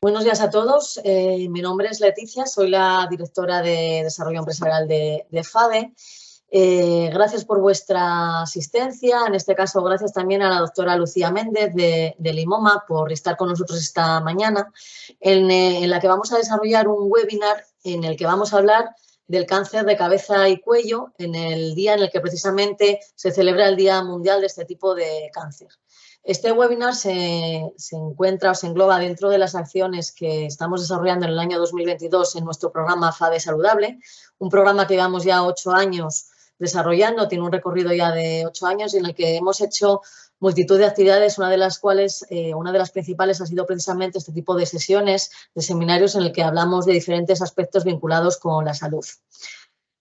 Buenos días a todos. Mi nombre es Leticia, soy la directora de Desarrollo Empresarial de FADE. Gracias por vuestra asistencia. En este caso, gracias también a la doctora Lucía Méndez de Limoma por estar con nosotros esta mañana, en la que vamos a desarrollar un webinar en el que vamos a hablar del cáncer de cabeza y cuello en el día en el que precisamente se celebra el Día Mundial de este tipo de cáncer. Este webinar se encuentra o se engloba dentro de las acciones que estamos desarrollando en el año 2022 en nuestro programa FADE Saludable, un programa que llevamos ya 8 años desarrollando, tiene un recorrido ya de 8 años y en el que hemos hecho multitud de actividades, una de las cuales, una de las principales ha sido precisamente este tipo de sesiones, de seminarios en el que hablamos de diferentes aspectos vinculados con la salud.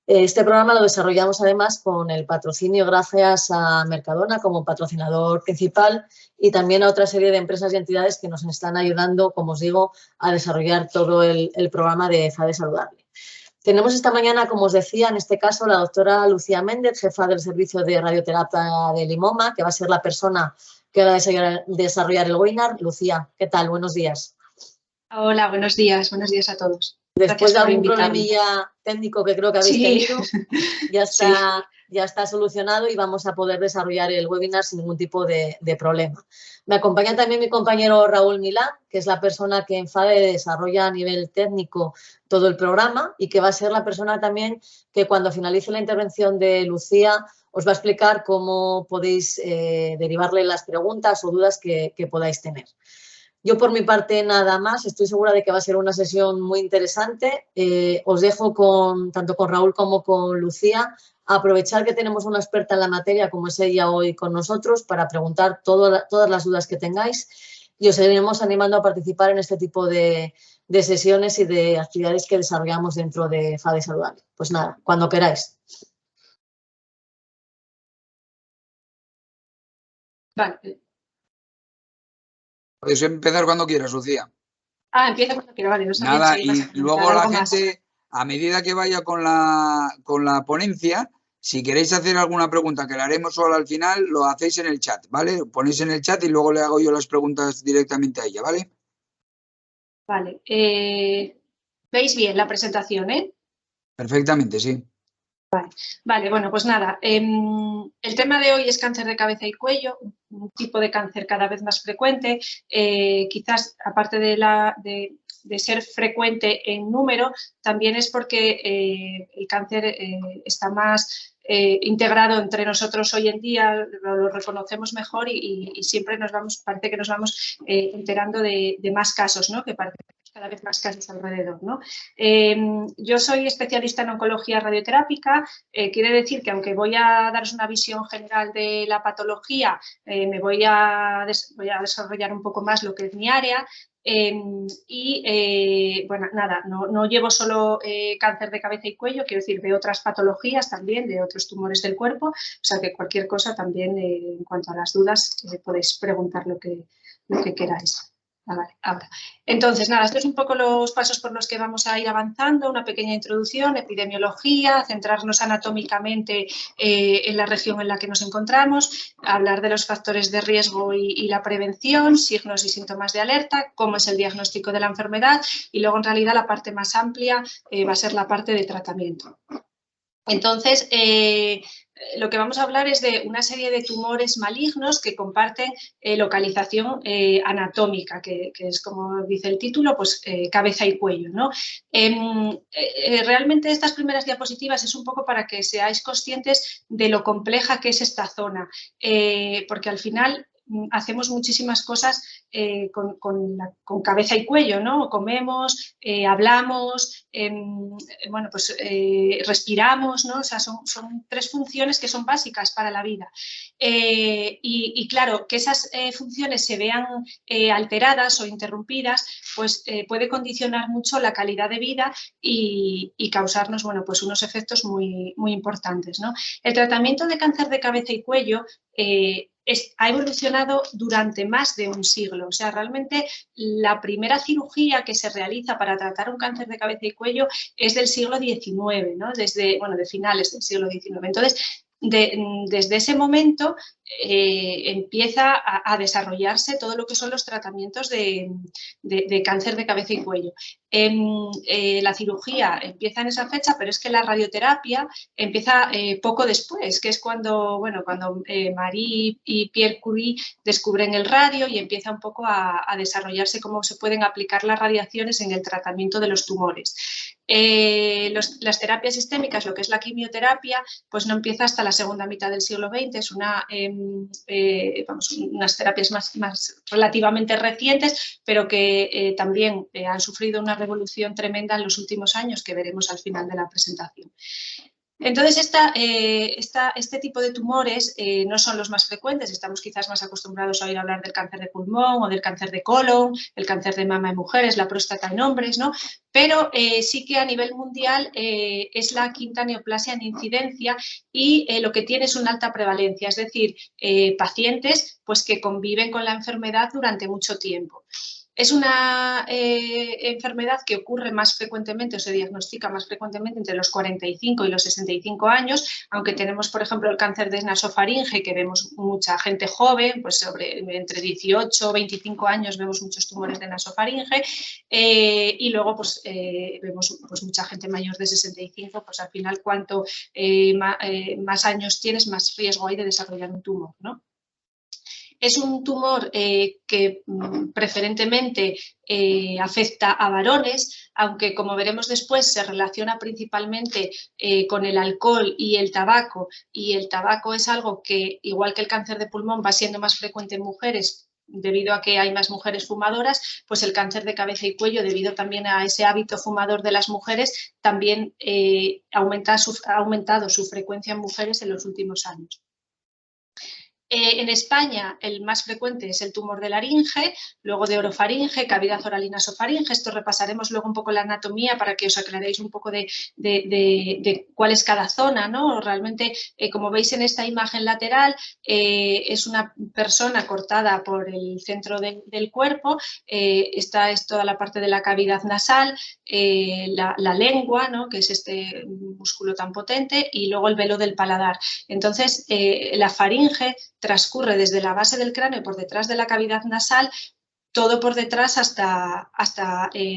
Este programa lo desarrollamos además con el patrocinio gracias a Mercadona como patrocinador principal y también a otra serie de empresas y entidades que nos están ayudando, como os digo, a desarrollar todo el programa de FADE Saludable. Tenemos esta mañana, como os decía, en este caso, la doctora Lucía Méndez, jefa del servicio de radioterapia de Limoma, que va a ser la persona que va a desarrollar el webinar. Lucía, ¿qué tal? Buenos días. Hola, buenos días a todos. Después de algún problemilla técnico que creo que habéis tenido, ya está solucionado y vamos a poder desarrollar el webinar sin ningún tipo de problema. Me acompaña también mi compañero Raúl Milán, que es la persona que en FADE desarrolla a nivel técnico todo el programa y que va a ser la persona también que cuando finalice la intervención de Lucía os va a explicar cómo podéis derivarle las preguntas o dudas que podáis tener. Yo, por mi parte, nada más. Estoy segura de que va a ser una sesión muy interesante. Os dejo tanto con Raúl como con Lucía a aprovechar que tenemos una experta en la materia, como es ella hoy con nosotros, para preguntar todas las dudas que tengáis y os seguiremos animando a participar en este tipo de sesiones y de actividades que desarrollamos dentro de FADE Saludable. Pues nada, cuando queráis. Vale. Puedes empezar cuando quieras, Lucía. Empieza cuando quiera, vale. No sabía nada, si y luego la gente, a medida que vaya con la ponencia, si queréis hacer alguna pregunta que la haremos solo al final, lo hacéis en el chat, ¿vale? Ponéis en el chat y luego le hago yo las preguntas directamente a ella, ¿vale? Vale. ¿Veis bien la presentación, Perfectamente, sí. Vale, bueno, pues nada, el tema de hoy es cáncer de cabeza y cuello, un tipo de cáncer cada vez más frecuente, quizás aparte de ser frecuente en número, también es porque el cáncer está más integrado entre nosotros hoy en día, lo reconocemos mejor y siempre parece que nos vamos enterando de más casos, ¿no? Que parece cada vez más casos alrededor, ¿no? Yo soy especialista en oncología radioterápica, quiere decir que aunque voy a daros una visión general de la patología, me voy a desarrollar un poco más lo que es mi área. Bueno, nada, no llevo solo cáncer de cabeza y cuello, quiero decir, de otras patologías también, de otros tumores del cuerpo, o sea que cualquier cosa también, en cuanto a las dudas, podéis preguntar lo que queráis. Vale, ahora. Entonces, nada, estos son un poco los pasos por los que vamos a ir avanzando, una pequeña introducción, epidemiología, centrarnos anatómicamente en la región en la que nos encontramos, hablar de los factores de riesgo y la prevención, signos y síntomas de alerta, cómo es el diagnóstico de la enfermedad y luego, en realidad, la parte más amplia va a ser la parte de tratamiento. Entonces, lo que vamos a hablar es de una serie de tumores malignos que comparten localización anatómica, que es, como dice el título, pues cabeza y cuello, ¿no? Realmente estas primeras diapositivas es un poco para que seáis conscientes de lo compleja que es esta zona, porque al final hacemos muchísimas cosas con cabeza y cuello, ¿no? Comemos, hablamos, bueno, pues respiramos, ¿no? O sea, son 3 funciones que son básicas para la vida. Y claro, que esas funciones se vean alteradas o interrumpidas, pues puede condicionar mucho la calidad de vida y causarnos, bueno, pues unos efectos muy, muy importantes, ¿no? El tratamiento de cáncer de cabeza y cuello ha evolucionado durante más de un siglo. O sea, realmente la primera cirugía que se realiza para tratar un cáncer de cabeza y cuello es del siglo XIX, ¿no? De finales del siglo XIX. Entonces, desde ese momento empieza a desarrollarse todo lo que son los tratamientos de cáncer de cabeza y cuello. La cirugía empieza en esa fecha, pero es que la radioterapia empieza poco después, que es cuando Marie y Pierre Curie descubren el radio y empieza un poco a desarrollarse cómo se pueden aplicar las radiaciones en el tratamiento de los tumores. Las terapias sistémicas, lo que es la quimioterapia, pues no empieza hasta la segunda mitad del siglo XX, es unas terapias más relativamente recientes, pero que también han sufrido una revolución tremenda en los últimos años, que veremos al final de la presentación. Entonces, este tipo de tumores no son los más frecuentes, estamos quizás más acostumbrados a oír hablar del cáncer de pulmón o del cáncer de colon, el cáncer de mama en mujeres, la próstata en hombres, ¿no? Pero sí que a nivel mundial es la quinta neoplasia en incidencia y lo que tiene es una alta prevalencia, es decir, pacientes pues, que conviven con la enfermedad durante mucho tiempo. Es una enfermedad que ocurre más frecuentemente o se diagnostica más frecuentemente entre los 45 y los 65 años, aunque tenemos, por ejemplo, el cáncer de nasofaringe, que vemos mucha gente joven, pues entre 18 y 25 años vemos muchos tumores de nasofaringe, y luego pues, vemos pues, mucha gente mayor de 65, pues al final cuanto más años tienes, más riesgo hay de desarrollar un tumor, ¿no? Es un tumor que preferentemente afecta a varones, aunque como veremos después se relaciona principalmente con el alcohol y el tabaco es algo que, igual que el cáncer de pulmón, va siendo más frecuente en mujeres debido a que hay más mujeres fumadoras, pues el cáncer de cabeza y cuello, debido también a ese hábito fumador de las mujeres, también ha aumentado su frecuencia en mujeres en los últimos años. En España el más frecuente es el tumor de laringe, luego de orofaringe, cavidad oral y nasofaringe. Esto repasaremos luego un poco la anatomía para que os aclaréis un poco de cuál es cada zona, ¿no? Realmente, como veis en esta imagen lateral, es una persona cortada por el centro del cuerpo. Esta es toda la parte de la cavidad nasal, la lengua, ¿no? Que es este músculo tan potente, y luego el velo del paladar. Entonces, la faringe transcurre desde la base del cráneo por detrás de la cavidad nasal, todo por detrás hasta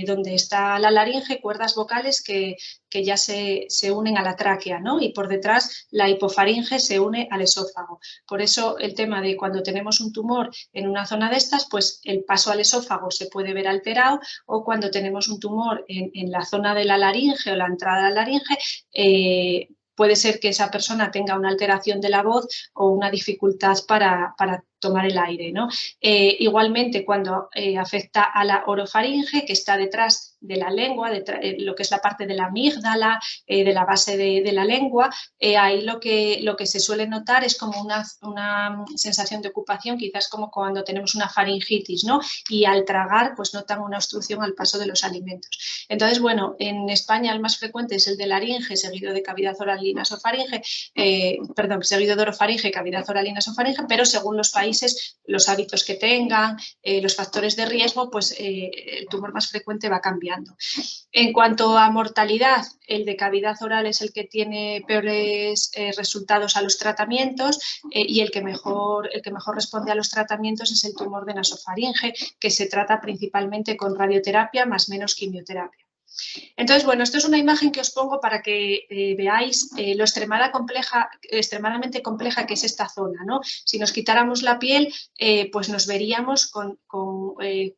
donde está la laringe, cuerdas vocales que ya se unen a la tráquea, ¿no? Y por detrás la hipofaringe se une al esófago. Por eso el tema de cuando tenemos un tumor en una zona de estas, pues el paso al esófago se puede ver alterado, o cuando tenemos un tumor en la zona de la laringe o la entrada de la laringe, puede ser que esa persona tenga una alteración de la voz o una dificultad para tomar el aire, ¿no? Igualmente, cuando afecta a la orofaringe, que está detrás de la lengua, lo que es la parte de la amígdala, de la base de la lengua, ahí lo que se suele notar es como una sensación de ocupación, quizás como cuando tenemos una faringitis, ¿no? Y al tragar, pues notan una obstrucción al paso de los alimentos. Entonces, bueno, en España el más frecuente es el de laringe, seguido de cavidad oral y nasofaringe, seguido de orofaringe, cavidad oral y nasofaringe, pero según los países, los hábitos que tengan, los factores de riesgo, pues el tumor más frecuente va cambiando. En cuanto a mortalidad, el de cavidad oral es el que tiene peores resultados a los tratamientos, y el que mejor responde a los tratamientos es el tumor de nasofaringe, que se trata principalmente con radioterapia más menos quimioterapia. Entonces, bueno, esto es una imagen que os pongo para que veáis lo extremadamente compleja que es esta zona, ¿no? Si nos quitáramos la piel, pues nos veríamos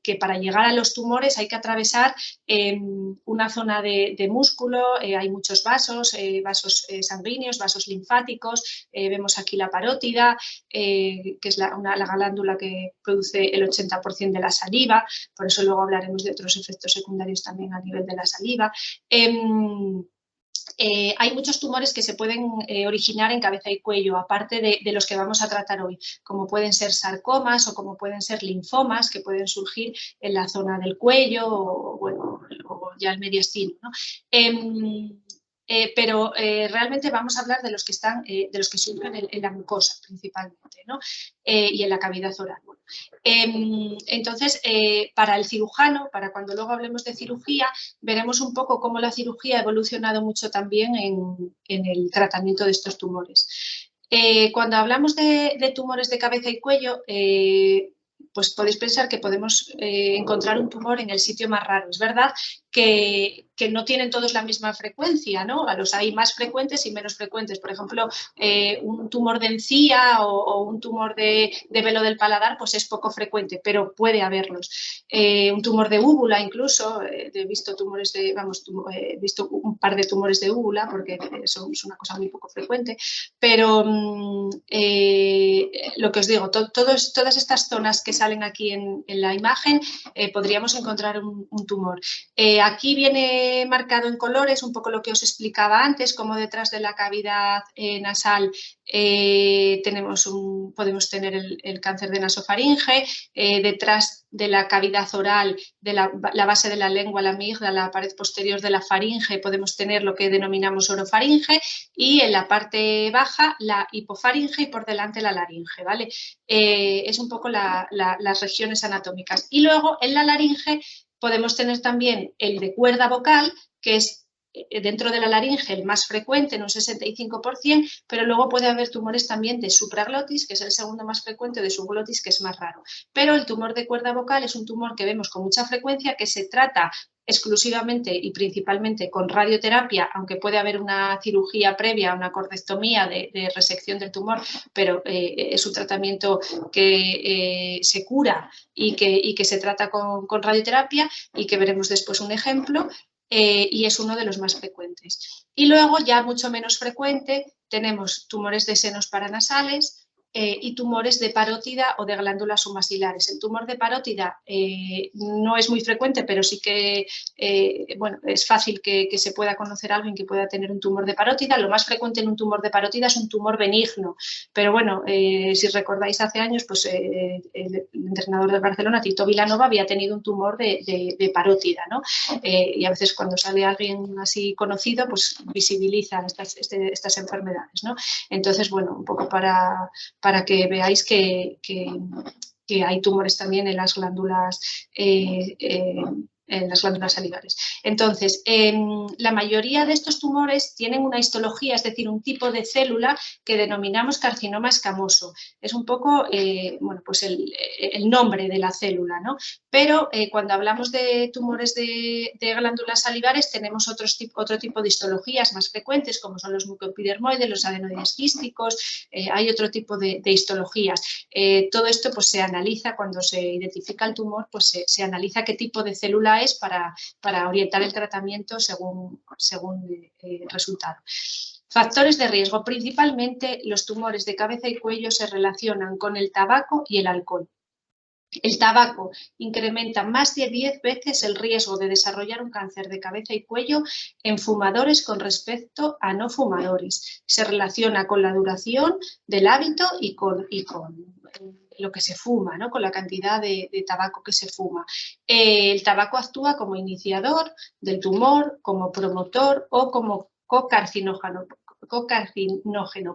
que para llegar a los tumores hay que atravesar una zona de músculo, hay muchos vasos sanguíneos, vasos linfáticos, vemos aquí la parótida, que es la glándula que produce el 80% de la saliva, por eso luego hablaremos de otros efectos secundarios también a nivel de la saliva. Hay muchos tumores que se pueden originar en cabeza y cuello, aparte de los que vamos a tratar hoy, como pueden ser sarcomas o como pueden ser linfomas, que pueden surgir en la zona del cuello o ya el mediastino, ¿no? Pero realmente vamos a hablar de los que surgen en la mucosa principalmente, ¿no? Y en la cavidad oral. Bueno, entonces, para el cirujano, para cuando luego hablemos de cirugía, veremos un poco cómo la cirugía ha evolucionado mucho también en el tratamiento de estos tumores. Cuando hablamos de tumores de cabeza y cuello, pues podéis pensar que podemos encontrar un tumor en el sitio más raro. Es verdad que no tienen todos la misma frecuencia, ¿no? Los hay más frecuentes y menos frecuentes. Por ejemplo, un tumor de encía o un tumor de velo del paladar, pues es poco frecuente, pero puede haberlos. Un tumor de úvula incluso, he visto tumores de, he visto un par de tumores de úvula porque es una cosa muy poco frecuente, pero lo que os digo, todas estas zonas que salen aquí en la imagen, podríamos encontrar un tumor. Aquí viene marcado en colores un poco lo que os explicaba antes, como detrás de la cavidad nasal podemos tener el cáncer de nasofaringe, detrás de la cavidad oral, de la base de la lengua, la amígdala, la pared posterior de la faringe, podemos tener lo que denominamos orofaringe, y en la parte baja la hipofaringe y por delante la laringe, ¿vale? Es un poco las regiones anatómicas. Y luego en la laringe podemos tener también el de cuerda vocal, que es dentro de la laringe el más frecuente, en un 65%, pero luego puede haber tumores también de supraglotis, que es el segundo más frecuente, de subglotis, que es más raro. Pero el tumor de cuerda vocal es un tumor que vemos con mucha frecuencia, que se trata exclusivamente y principalmente con radioterapia, aunque puede haber una cirugía previa, una cordectomía de resección del tumor, pero es un tratamiento que se cura y que se trata con radioterapia, y que veremos después un ejemplo. Y es uno de los más frecuentes. Y luego, ya mucho menos frecuente, tenemos tumores de senos paranasales y tumores de parótida o de glándulas submaxilares. El tumor de parótida no es muy frecuente, pero sí que bueno, es fácil que se pueda conocer a alguien que pueda tener un tumor de parótida. Lo más frecuente en un tumor de parótida es un tumor benigno, pero bueno, si recordáis hace años, pues el entrenador de Barcelona, Tito Vilanova, había tenido un tumor de parótida, ¿no? Y a veces cuando sale alguien así conocido, pues visibiliza estas enfermedades, ¿no? Entonces, bueno, un poco para que veáis que hay tumores también en las glándulas salivares. Entonces, la mayoría de estos tumores tienen una histología, es decir, un tipo de célula que denominamos carcinoma escamoso. Es un poco bueno, pues el nombre de la célula, ¿no? Pero cuando hablamos de tumores de glándulas salivares, tenemos otro tipo de histologías más frecuentes, como son los mucoepidermoides, los adenoides quísticos, hay otro tipo de histologías. Todo esto pues se analiza cuando se identifica el tumor, pues se analiza qué tipo de célula es para orientar el tratamiento según el resultado. Factores de riesgo. Principalmente los tumores de cabeza y cuello se relacionan con el tabaco y el alcohol. El tabaco incrementa más de 10 veces el riesgo de desarrollar un cáncer de cabeza y cuello en fumadores con respecto a no fumadores. Se relaciona con la duración del hábito y con lo que se fuma, ¿no? Con la cantidad de tabaco que se fuma. El tabaco actúa como iniciador del tumor, como promotor o como cocarcinógeno.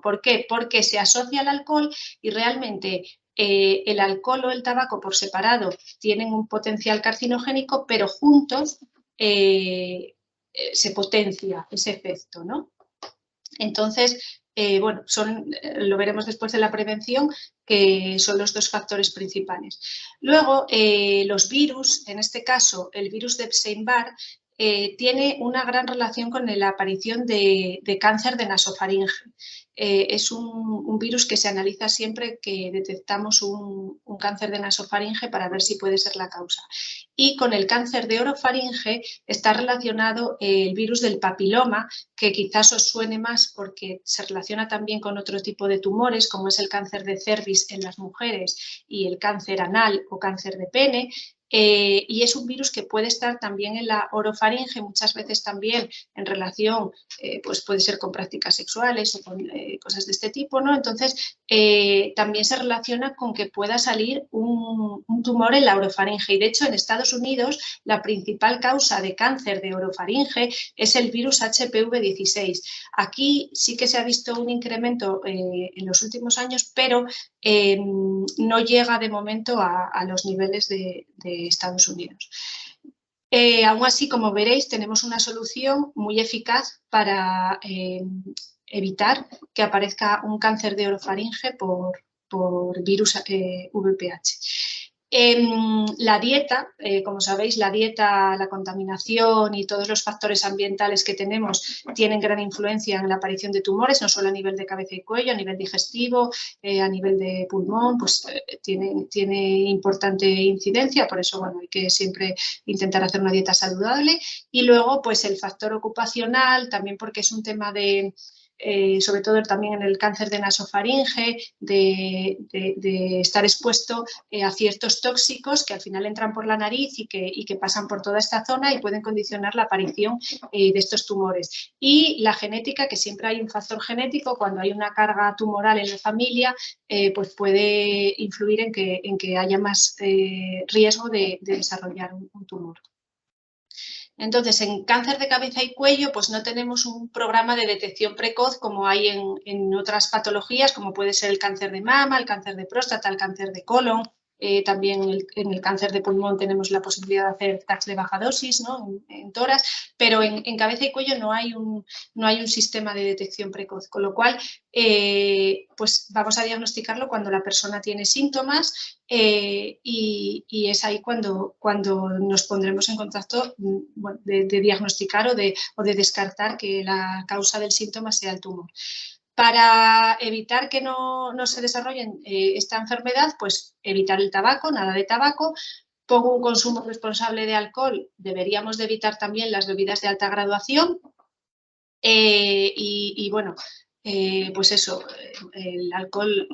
¿Por qué? Porque se asocia al alcohol y realmente el alcohol o el tabaco por separado tienen un potencial carcinogénico, pero juntos se potencia ese efecto, ¿no? Entonces, bueno, lo veremos después de la prevención, que son los dos factores principales. Luego, los virus, en este caso el virus de Epstein-Barr, tiene una gran relación con la aparición de cáncer de nasofaringe. Es un virus que se analiza siempre que detectamos un cáncer de nasofaringe para ver si puede ser la causa. Y con el cáncer de orofaringe está relacionado el virus del papiloma, que quizás os suene más porque se relaciona también con otro tipo de tumores, como es el cáncer de cervix en las mujeres y el cáncer anal o cáncer de pene. Y es un virus que puede estar también en la orofaringe, muchas veces también en relación, pues puede ser con prácticas sexuales o con cosas de este tipo, ¿no? Entonces, también se relaciona con que pueda salir un tumor en la orofaringe. Y de hecho, en Estados Unidos, la principal causa de cáncer de orofaringe es el virus HPV-16. Aquí sí que se ha visto un incremento en los últimos años, pero no llega de momento a los niveles de Estados Unidos. Aún así, como veréis, tenemos una solución muy eficaz para evitar que aparezca un cáncer de orofaringe por virus VPH. La dieta, como sabéis, la dieta, la contaminación y todos los factores ambientales que tenemos tienen gran influencia en la aparición de tumores, no solo a nivel de cabeza y cuello, a nivel digestivo, a nivel de pulmón, pues tiene importante incidencia, por eso bueno, hay que siempre intentar hacer una dieta saludable. Y luego pues el factor ocupacional, también porque es un tema de... sobre todo también en el cáncer de nasofaringe, de estar expuesto a ciertos tóxicos que al final entran por la nariz y que pasan por toda esta zona y pueden condicionar la aparición de estos tumores. Y la genética, que siempre hay un factor genético, cuando hay una carga tumoral en la familia, pues puede influir en que haya más riesgo de desarrollar un tumor. Entonces, en cáncer de cabeza y cuello, pues no tenemos un programa de detección precoz como hay en otras patologías, como puede ser el cáncer de mama, el cáncer de próstata, el cáncer de colon. También en el cáncer de pulmón tenemos la posibilidad de hacer TACs de baja dosis, ¿no? en toras, pero en cabeza y cuello no hay un sistema de detección precoz, con lo cual pues vamos a diagnosticarlo cuando la persona tiene síntomas y es ahí cuando nos pondremos en contacto bueno, de diagnosticar o de descartar que la causa del síntoma sea el tumor. Para evitar que no se desarrolle esta enfermedad, pues evitar el tabaco, nada de tabaco. Pongo un consumo responsable de alcohol, deberíamos de evitar también las bebidas de alta graduación y bueno, pues eso, el alcohol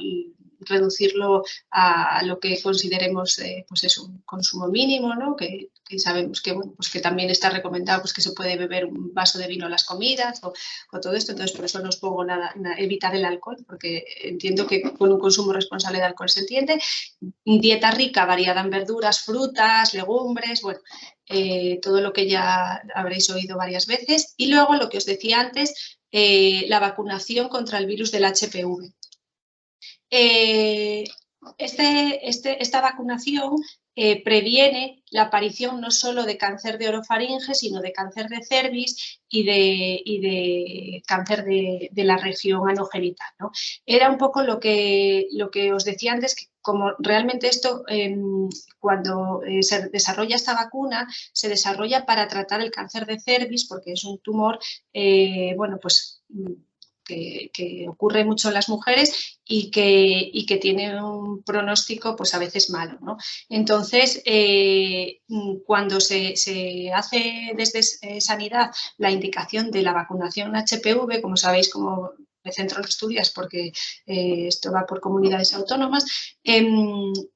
reducirlo a lo que consideremos pues eso, un consumo mínimo, ¿no? Que sabemos que, bueno, pues que también está recomendado pues que se puede beber un vaso de vino a las comidas o todo esto, entonces por eso no os pongo nada, evitar el alcohol, porque entiendo que con un consumo responsable de alcohol se entiende. Dieta rica, variada en verduras, frutas, legumbres, bueno, todo lo que ya habréis oído varias veces. Y luego lo que os decía antes, la vacunación contra el virus del HPV. Esta vacunación previene la aparición no solo de cáncer de orofaringe, sino de cáncer de cervix y de cáncer de la región anogenital, ¿no? Era un poco lo que os decía antes, que como realmente esto, cuando se desarrolla esta vacuna, se desarrolla para tratar el cáncer de cervix, porque es un tumor, bueno, pues... Que ocurre mucho en las mujeres y que tiene un pronóstico pues a veces malo, ¿no? Entonces, cuando se hace desde Sanidad la indicación de la vacunación HPV, como sabéis, como de centro de estudios, porque esto va por comunidades autónomas,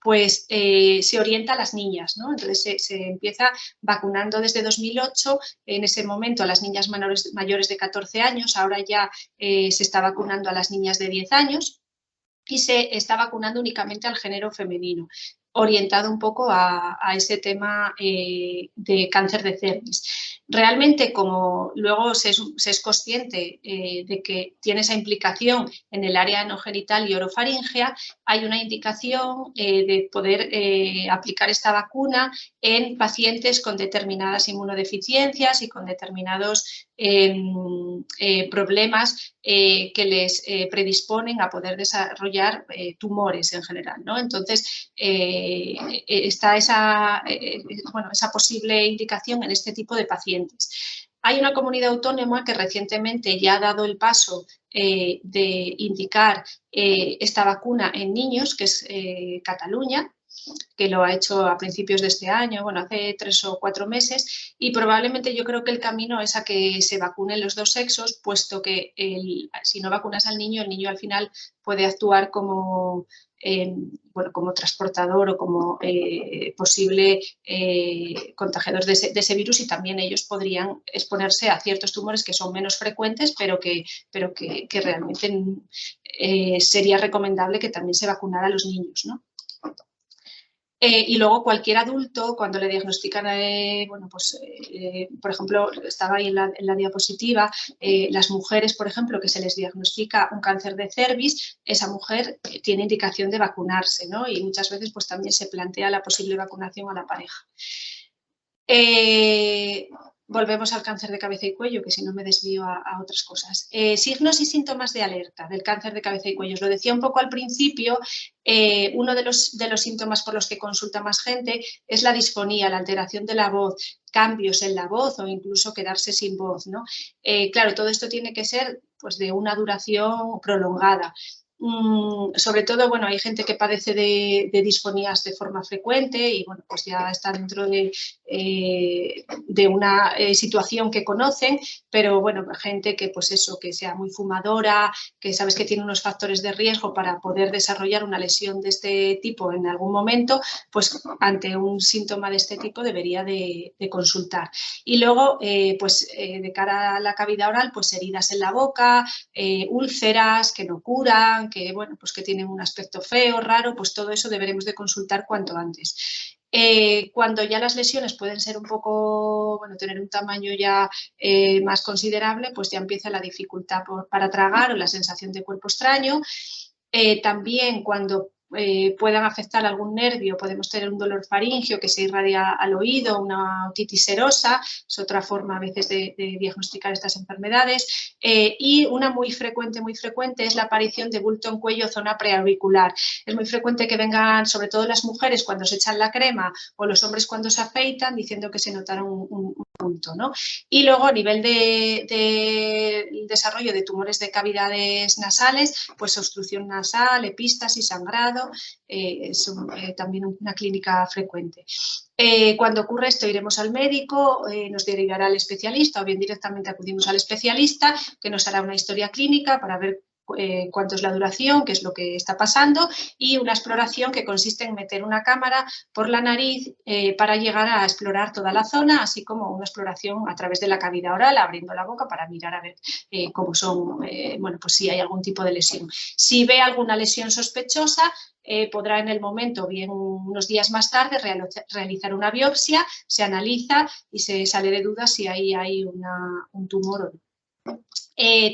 pues se orienta a las niñas, ¿no? Entonces se empieza vacunando desde 2008, en ese momento a las niñas mayores de 14 años, ahora ya se está vacunando a las niñas de 10 años y se está vacunando únicamente al género femenino, orientado un poco a ese tema de cáncer de cervix. Realmente, como luego se es consciente de que tiene esa implicación en el área anogenital y orofaringea, hay una indicación de poder aplicar esta vacuna en pacientes con determinadas inmunodeficiencias y con determinados problemas que les predisponen a poder desarrollar tumores en general, ¿no? Entonces, está esa posible indicación en este tipo de pacientes. Hay una comunidad autónoma que recientemente ya ha dado el paso de indicar esta vacuna en niños, que es Cataluña, que lo ha hecho a principios de este año, bueno, hace 3 o 4 meses, y probablemente yo creo que el camino es a que se vacunen los dos sexos, puesto que si no vacunas al niño, el niño al final puede actuar como, como transportador o como posible contagiador de ese virus, y también ellos podrían exponerse a ciertos tumores que son menos frecuentes, pero que realmente sería recomendable que también se vacunara a los niños, ¿no? Y luego cualquier adulto, cuando le diagnostican, por ejemplo, estaba ahí en la diapositiva, las mujeres, por ejemplo, que se les diagnostica un cáncer de cervix, esa mujer tiene indicación de vacunarse, ¿no? Y muchas veces pues también se plantea la posible vacunación a la pareja. volvemos al cáncer de cabeza y cuello, que si no me desvío a otras cosas. Signos y síntomas de alerta del cáncer de cabeza y cuello. Os lo decía un poco al principio, uno de los síntomas por los que consulta más gente es la disfonía, la alteración de la voz, cambios en la voz o incluso quedarse sin voz, ¿no? Claro, todo esto tiene que ser pues, de una duración prolongada. Sobre todo, bueno, hay gente que padece de disfonías de forma frecuente y, bueno, pues ya está dentro de una situación que conocen, pero, bueno, gente que, pues eso, que sea muy fumadora, que sabes que tiene unos factores de riesgo para poder desarrollar una lesión de este tipo en algún momento, pues ante un síntoma de este tipo debería de consultar. Y luego, pues de cara a la cavidad oral, pues heridas en la boca, úlceras que no curan, que, bueno, pues que tienen un aspecto feo, raro, pues todo eso deberemos de consultar cuanto antes. Cuando ya las lesiones pueden ser un poco, bueno, tener un tamaño ya más considerable, pues ya empieza la dificultad para tragar o la sensación de cuerpo extraño. También cuando puedan afectar algún nervio, podemos tener un dolor faríngeo que se irradia al oído, una otitis serosa, es otra forma a veces de diagnosticar estas enfermedades, y una muy frecuente es la aparición de bulto en cuello, zona preauricular. Es muy frecuente que vengan, sobre todo las mujeres cuando se echan la crema o los hombres cuando se afeitan, diciendo que se notaron un bulto, ¿no? Y luego a nivel de desarrollo de tumores de cavidades nasales, pues obstrucción nasal, epistasis, sangrado, es también una clínica frecuente. Cuando ocurre esto iremos al médico, nos derivará al especialista o bien directamente acudimos al especialista que nos hará una historia clínica para ver cuánto es la duración, qué es lo que está pasando y una exploración que consiste en meter una cámara por la nariz para llegar a explorar toda la zona, así como una exploración a través de la cavidad oral, abriendo la boca para mirar a ver cómo son, bueno, pues si hay algún tipo de lesión. Si ve alguna lesión sospechosa, podrá en el momento, bien unos días más tarde, realizar una biopsia, se analiza y se sale de dudas si ahí hay un tumor o no.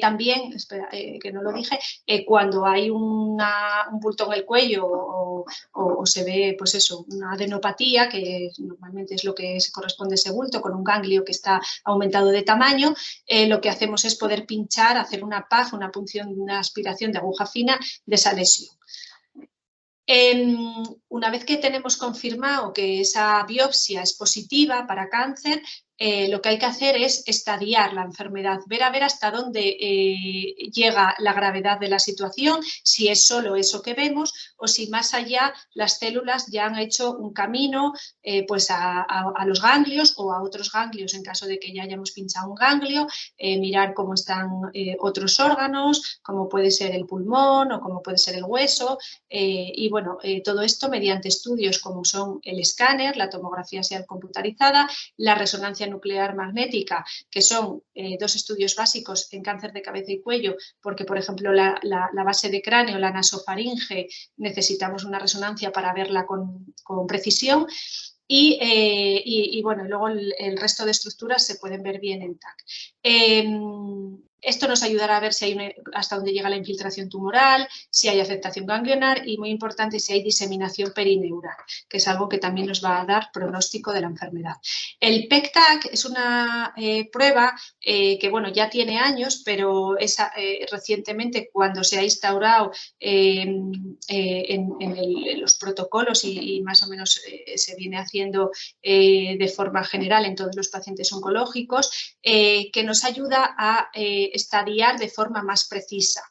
También, espera, que no lo dije, cuando hay un bulto en el cuello o se ve, pues eso, una adenopatía, que normalmente es lo que se corresponde a ese bulto, con un ganglio que está aumentado de tamaño, lo que hacemos es poder pinchar, hacer una PAF, una punción, una aspiración de aguja fina de esa lesión. Una vez que tenemos confirmado que esa biopsia es positiva para cáncer, lo que hay que hacer es estadiar la enfermedad, ver hasta dónde llega la gravedad de la situación, si es solo eso que vemos o si más allá las células ya han hecho un camino pues a los ganglios o a otros ganglios en caso de que ya hayamos pinchado un ganglio, mirar cómo están otros órganos, como puede ser el pulmón o como puede ser el hueso, y bueno, todo esto mediante estudios como son el escáner, la tomografía axial computarizada, la resonancia nuclear magnética, que son dos estudios básicos en cáncer de cabeza y cuello, porque por ejemplo la base de cráneo, la nasofaringe, necesitamos una resonancia para verla con precisión. Y bueno, luego el resto de estructuras se pueden ver bien en TAC. Esto nos ayudará a ver si hay hasta dónde llega la infiltración tumoral, si hay afectación ganglionar y, muy importante, si hay diseminación perineural, que es algo que también nos va a dar pronóstico de la enfermedad. El PEC-TAC es una prueba que, bueno, ya tiene años, pero recientemente, cuando se ha instaurado en los protocolos y más o menos se viene haciendo de forma general en todos los pacientes oncológicos, que nos ayuda a estadiar de forma más precisa.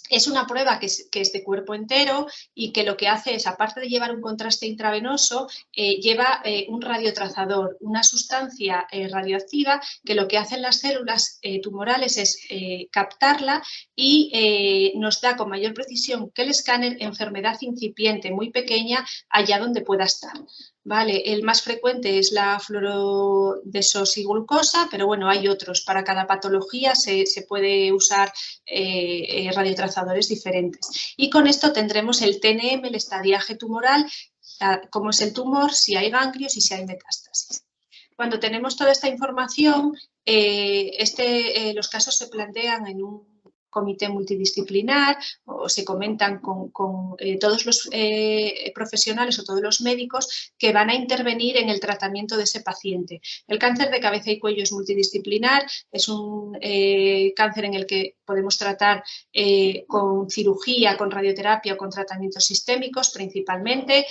Es una prueba que es de cuerpo entero y que lo que hace es, aparte de llevar un contraste intravenoso, lleva un radiotrazador, una sustancia radioactiva que lo que hacen las células tumorales es captarla y nos da con mayor precisión que el escáner enfermedad incipiente muy pequeña allá donde pueda estar. Vale, el más frecuente es la fluorodesoxiglucosa, pero bueno, hay otros. Para cada patología se puede usar radiotrazadores diferentes. Y con esto tendremos el TNM, el estadiaje tumoral, cómo es el tumor, si hay ganglios y si hay metástasis. Cuando tenemos toda esta información, los casos se plantean comité multidisciplinar o se comentan con todos los profesionales o todos los médicos que van a intervenir en el tratamiento de ese paciente. El cáncer de cabeza y cuello es multidisciplinar, es un cáncer en el que podemos tratar con cirugía, con radioterapia o con tratamientos sistémicos principalmente.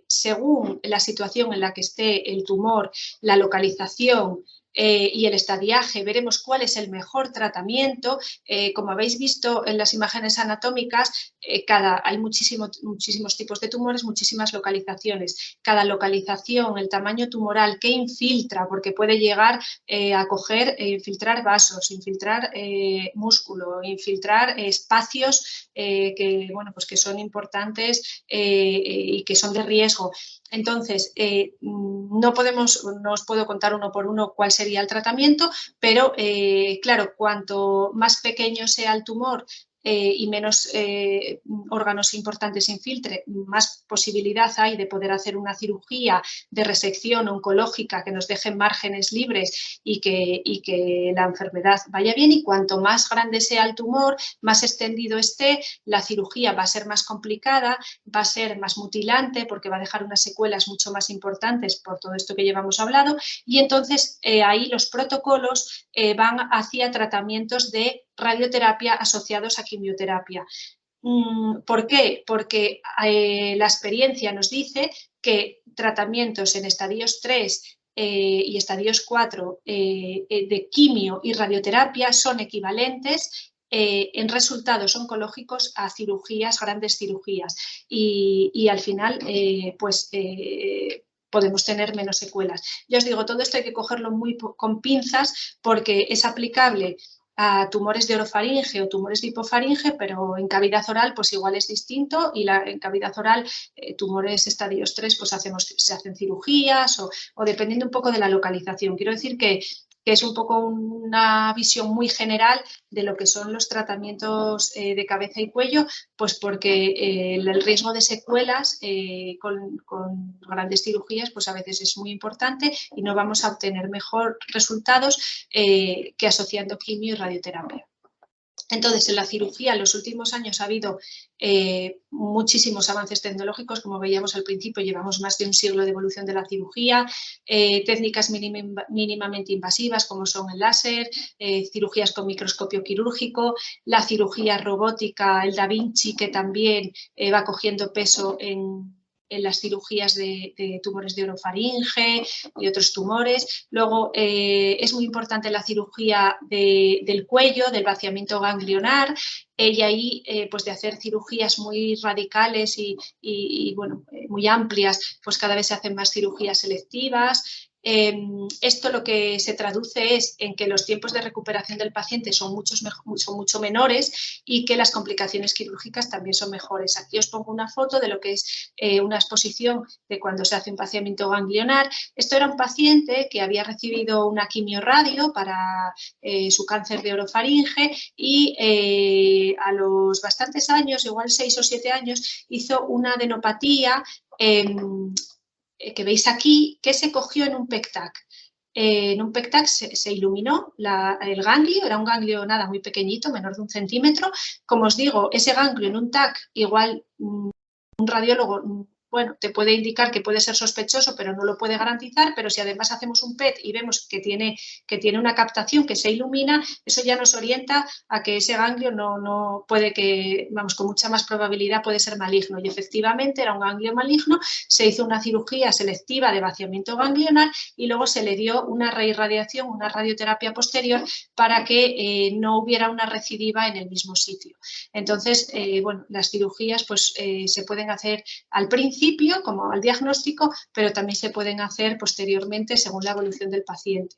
Según la situación en la que esté el tumor, la localización y el estadiaje, veremos cuál es el mejor tratamiento. Como habéis visto en las imágenes anatómicas, hay muchísimos tipos de tumores, muchísimas localizaciones. Cada localización, el tamaño tumoral que infiltra, porque puede llegar a coger, infiltrar vasos, infiltrar músculo, infiltrar espacios que, bueno, pues que son importantes y que son de riesgo. Entonces, no os puedo contar uno por uno cuál sería el tratamiento, pero claro, cuanto más pequeño sea el tumor y menos órganos importantes infiltre, más posibilidad hay de poder hacer una cirugía de resección oncológica que nos deje márgenes libres y que la enfermedad vaya bien. Y cuanto más grande sea el tumor, más extendido esté, la cirugía va a ser más complicada, va a ser más mutilante porque va a dejar unas secuelas mucho más importantes por todo esto que llevamos hablado, y entonces ahí los protocolos van hacia tratamientos de radioterapia asociados a quimioterapia. ¿Por qué? Porque la experiencia nos dice que tratamientos en estadios 3 y estadios 4 de quimio y radioterapia son equivalentes en resultados oncológicos a cirugías, grandes cirugías, y al final podemos tener menos secuelas. Ya os digo, todo esto hay que cogerlo muy con pinzas porque es aplicable a tumores de orofaringe o tumores de hipofaringe, pero en cavidad oral pues igual es distinto, y en cavidad oral tumores estadios 3 pues se hacen cirugías o dependiendo un poco de la localización. Quiero decir que es un poco una visión muy general de lo que son los tratamientos de cabeza y cuello, pues porque el riesgo de secuelas con grandes cirugías pues a veces es muy importante y no vamos a obtener mejor resultados que asociando quimio y radioterapia. Entonces, en la cirugía en los últimos años ha habido muchísimos avances tecnológicos, como veíamos al principio, llevamos más de un siglo de evolución de la cirugía, técnicas mínimamente invasivas como son el láser, cirugías con microscopio quirúrgico, la cirugía robótica, el Da Vinci, que también va cogiendo peso en las cirugías de tumores de orofaringe y otros tumores. Luego es muy importante la cirugía del cuello, del vaciamiento ganglionar, y ahí pues de hacer cirugías muy radicales y bueno, muy amplias, pues cada vez se hacen más cirugías selectivas. Esto lo que se traduce es en que los tiempos de recuperación del paciente son mucho menores y que las complicaciones quirúrgicas también son mejores. Aquí os pongo una foto de lo que es una exposición de cuando se hace un vaciamiento ganglionar. Esto era un paciente que había recibido una quimiorradio para su cáncer de orofaringe y a los bastantes años, igual 6 o 7 años, hizo una adenopatía que veis aquí, que se cogió en un PEC-TAC. En un PEC-TAC se iluminó el ganglio, era un ganglio nada muy pequeñito, menor de 1 centímetro. Como os digo, ese ganglio en un TAC, igual un radiólogo, bueno, te puede indicar que puede ser sospechoso, pero no lo puede garantizar, pero si además hacemos un PET y vemos que tiene una captación que se ilumina, eso ya nos orienta a que ese ganglio no puede que, vamos, con mucha más probabilidad puede ser maligno. Y efectivamente era un ganglio maligno, se hizo una cirugía selectiva de vaciamiento ganglionar y luego se le dio una reirradiación, una radioterapia posterior para que no hubiera una recidiva en el mismo sitio. Entonces, bueno, las cirugías pues se pueden hacer al principio como al diagnóstico, pero también se pueden hacer posteriormente según la evolución del paciente.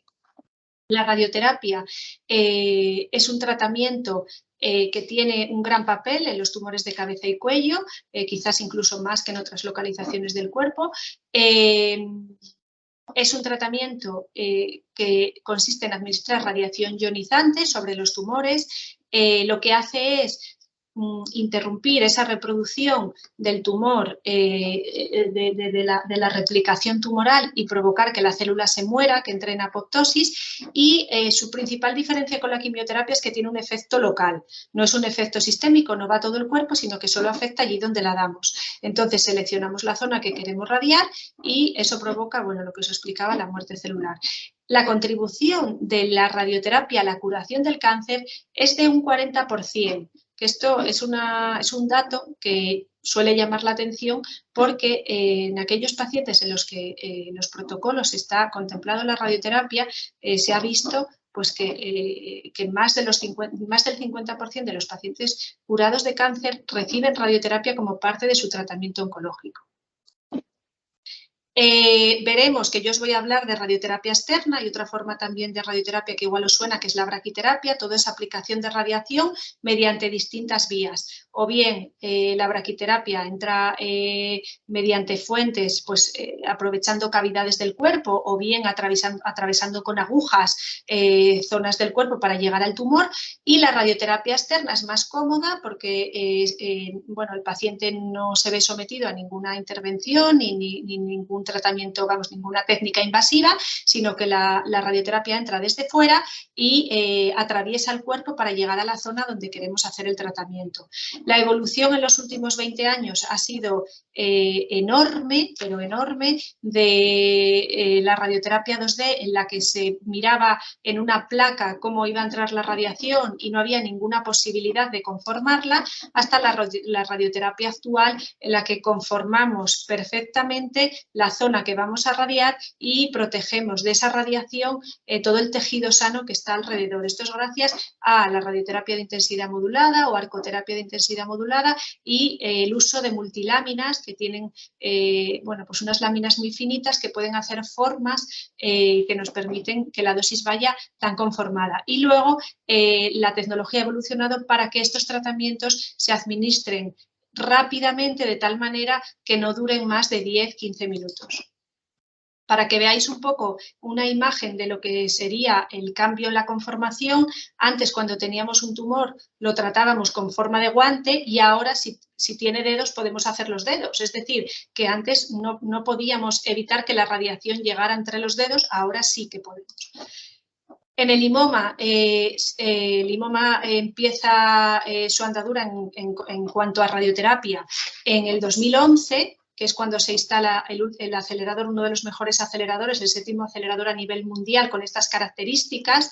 La radioterapia es un tratamiento que tiene un gran papel en los tumores de cabeza y cuello, quizás incluso más que en otras localizaciones del cuerpo. Es un tratamiento que consiste en administrar radiación ionizante sobre los tumores. Lo que hace es interrumpir esa reproducción del tumor, de la replicación tumoral y provocar que la célula se muera, que entre en apoptosis, y su principal diferencia con la quimioterapia es que tiene un efecto local, no es un efecto sistémico, no va a todo el cuerpo, sino que solo afecta allí donde la damos. Entonces seleccionamos la zona que queremos radiar y eso provoca, bueno, lo que os explicaba, la muerte celular. La contribución de la radioterapia a la curación del cáncer es de un 40%, que esto es un dato que suele llamar la atención porque en aquellos pacientes en los que los protocolos está contemplado la radioterapia, se ha visto pues que más del 50% de los pacientes curados de cáncer reciben radioterapia como parte de su tratamiento oncológico. Veremos que yo os voy a hablar de radioterapia externa y otra forma también de radioterapia que igual os suena, que es la braquiterapia, todo es aplicación de radiación mediante distintas vías. O bien la braquiterapia entra mediante fuentes, pues aprovechando cavidades del cuerpo, o bien atravesando con agujas zonas del cuerpo para llegar al tumor, y la radioterapia externa es más cómoda porque bueno, el paciente no se ve sometido a ninguna intervención ni ningún tratamiento, vamos, ninguna técnica invasiva, sino que la radioterapia entra desde fuera y atraviesa el cuerpo para llegar a la zona donde queremos hacer el tratamiento. La evolución en los últimos 20 años ha sido enorme, pero enorme, de la radioterapia 2D, en la que se miraba en una placa cómo iba a entrar la radiación y no había ninguna posibilidad de conformarla, hasta la radioterapia actual, en la que conformamos perfectamente la zona que vamos a radiar y protegemos de esa radiación todo el tejido sano que está alrededor. Esto es gracias a la radioterapia de intensidad modulada o arcoterapia de intensidad modulada y el uso de multiláminas que tienen bueno, pues unas láminas muy finitas que pueden hacer formas que nos permiten que la dosis vaya tan conformada. Y luego la tecnología ha evolucionado para que estos tratamientos se administren rápidamente, de tal manera que no duren más de 10-15 minutos. Para que veáis un poco una imagen de lo que sería el cambio en la conformación, antes cuando teníamos un tumor lo tratábamos con forma de guante y ahora si tiene dedos podemos hacer los dedos. Es decir, que antes no podíamos evitar que la radiación llegara entre los dedos, ahora sí que podemos. En el limoma empieza su andadura en cuanto a radioterapia en el 2011, que es cuando se instala el acelerador, uno de los mejores aceleradores, el 7º acelerador a nivel mundial con estas características.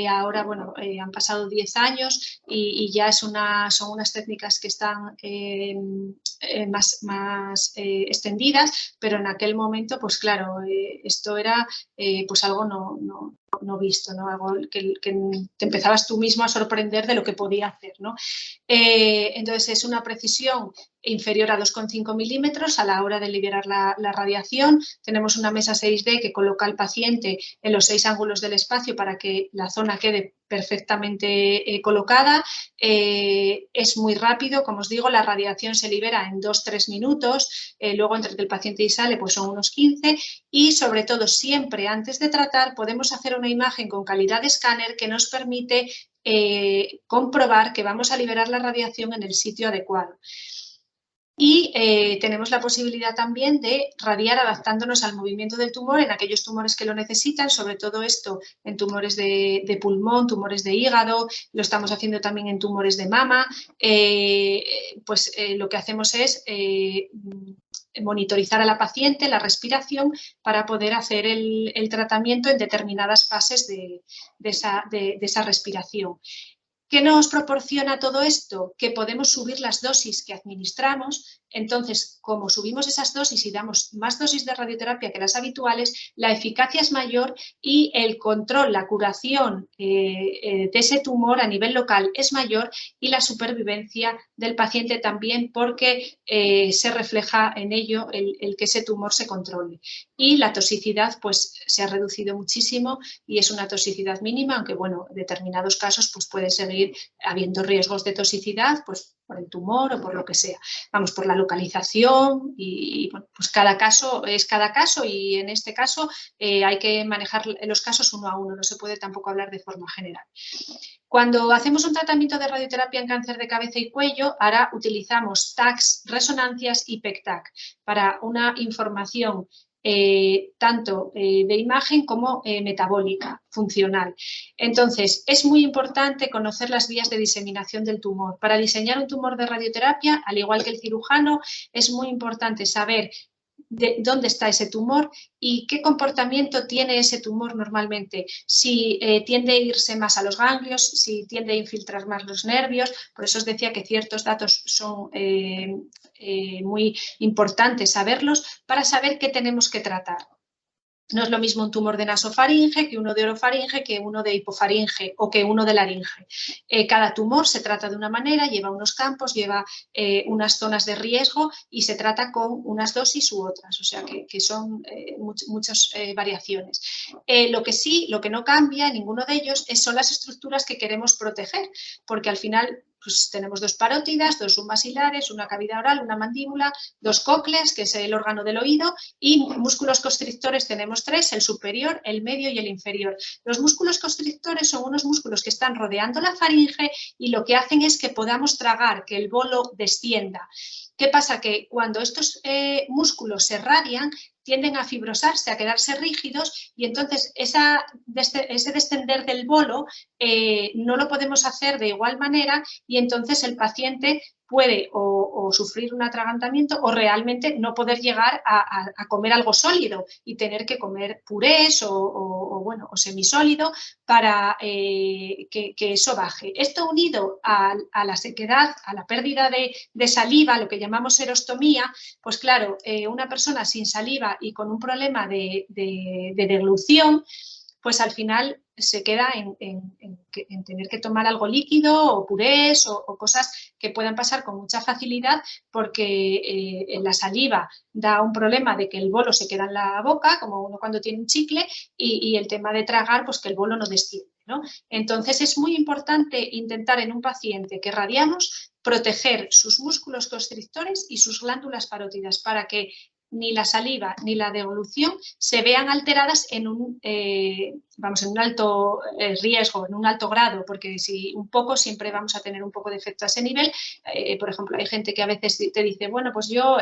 Ahora, bueno, han pasado 10 años y ya son unas técnicas que están más extendidas, pero en aquel momento, pues claro, esto era pues algo no visto, ¿no? Algo que te empezabas tú mismo a sorprender de lo que podía hacer, ¿no? Entonces es una precisión inferior a 2,5 milímetros a la hora de liberar la radiación. Tenemos una mesa 6D que coloca al paciente en los 6 ángulos del espacio para que la zona quede perfectamente colocada. Es muy rápido, como os digo, la radiación se libera en 2-3 minutos, luego entre que el paciente y sale pues son unos 15, y sobre todo siempre antes de tratar podemos hacer una imagen con calidad de escáner que nos permite comprobar que vamos a liberar la radiación en el sitio adecuado. Y tenemos la posibilidad también de radiar adaptándonos al movimiento del tumor en aquellos tumores que lo necesitan, sobre todo esto en tumores de pulmón, tumores de hígado, lo estamos haciendo también en tumores de mama. Lo que hacemos es monitorizar a la paciente la respiración para poder hacer el tratamiento en determinadas fases de esa respiración. ¿Qué nos proporciona todo esto? Que podemos subir las dosis que administramos. Entonces, como subimos esas dosis y damos más dosis de radioterapia que las habituales, la eficacia es mayor y el control, la curación de ese tumor a nivel local es mayor y la supervivencia del paciente también, porque se refleja en ello el que ese tumor se controle. y la toxicidad pues se ha reducido muchísimo y es una toxicidad mínima, aunque bueno, en determinados casos pues puede seguir habiendo riesgos de toxicidad pues por el tumor o por lo que sea, vamos, por la localización y bueno, pues cada caso es cada caso y en este caso hay que manejar los casos uno a uno, no se puede tampoco hablar de forma general. Cuando hacemos un tratamiento de radioterapia en cáncer de cabeza y cuello, ahora utilizamos TACs, resonancias y PET-TAC para una información tanto de imagen como metabólica, funcional. Entonces, es muy importante conocer las vías de diseminación del tumor. Para diseñar un tumor de radioterapia, al igual que el cirujano, es muy importante saber de dónde está ese tumor y qué comportamiento tiene ese tumor normalmente, si tiende a irse más a los ganglios, si tiende a infiltrar más los nervios. Por eso os decía que ciertos datos son muy importantes saberlos para saber qué tenemos que tratar. No es lo mismo un tumor de nasofaringe que uno de orofaringe, que uno de hipofaringe o que uno de laringe. Cada tumor se trata de una manera, lleva unos campos, lleva unas zonas de riesgo y se trata con unas dosis u otras, o sea que son muchas variaciones. Lo que no cambia en ninguno de ellos son las estructuras que queremos proteger, porque al final pues tenemos dos parótidas, dos submaxilares, una cavidad oral, una mandíbula, dos cócleas, que es el órgano del oído, y músculos constrictores tenemos tres, el superior, el medio y el inferior. Los músculos constrictores son unos músculos que están rodeando la faringe y lo que hacen es que podamos tragar, que el bolo descienda. ¿Qué pasa? Que cuando estos músculos se radian, tienden a fibrosarse, a quedarse rígidos y entonces ese descender del bolo no lo podemos hacer de igual manera y entonces el paciente puede o sufrir un atragantamiento o realmente no poder llegar a comer algo sólido y tener que comer purés o semisólido para que eso baje. Esto unido a la sequedad, a la pérdida de saliva, lo que llamamos serostomía, pues claro, una persona sin saliva y con un problema de deglución, pues al final se queda en tener que tomar algo líquido o purés o cosas que puedan pasar con mucha facilidad porque la saliva da un problema de que el bolo se queda en la boca, como uno cuando tiene un chicle, y el tema de tragar, pues que el bolo no desciende, ¿no? Entonces es muy importante intentar en un paciente que radiamos proteger sus músculos constrictores y sus glándulas parótidas para que ni la saliva ni la devolución se vean alteradas en un alto riesgo, en un alto grado, porque si un poco siempre vamos a tener un poco de efecto a ese nivel. Por ejemplo, hay gente que a veces te dice, bueno, pues yo